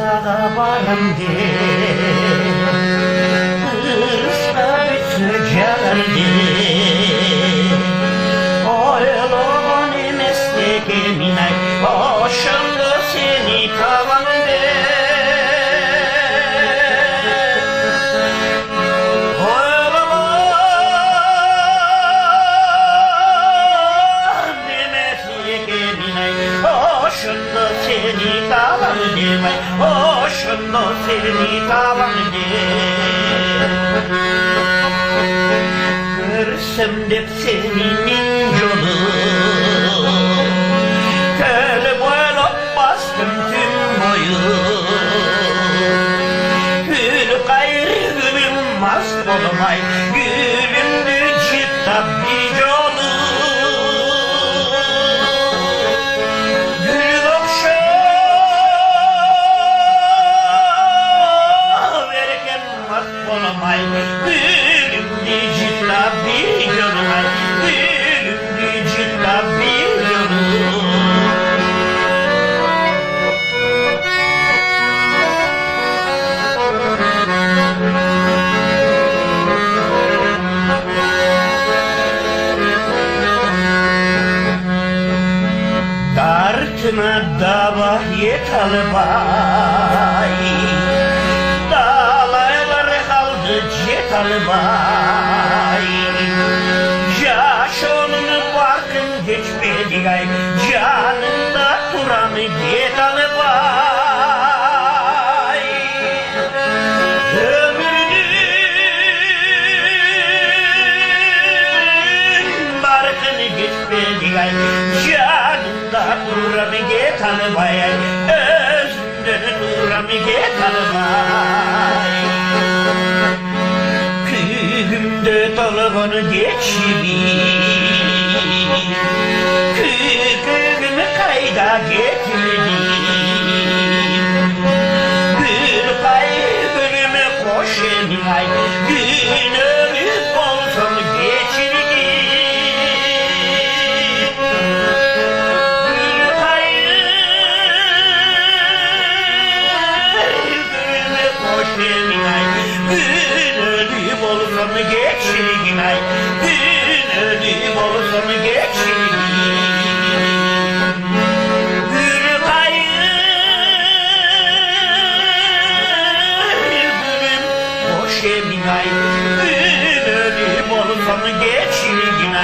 sağa varım de ısla biteceğim de oylağın mesleki minay hoşumda seni tavan de hoşumda seni tavan demay hoşumda seni tavan de görsem de senin yolu köle boylup bastım tüm boyu gül gayrı gülüm mast olmay gülümdü cidda bir yolu gül okşa verirken mast olmay gülümdü cidda bir yolu gülümdü cidda bir yolu Dartına dava yetal bay Dağlar kaldı yetal bay Yaş onun farkın geçmedi gay Canında duran yetal bay Ömrünün farkın geçmedi gay Canında duran yetal bay Özünde duran yetal bay Köyümde dalğanı geçirdi Köyümü kayda getirdi Gül kaybırımı koş emay Günümü bolsun geçirdi Gül kaybırımı koş emay Günümü bolsun geçirdi Günümü bolsun geçirdi Eminay, günüm olsam geçirginay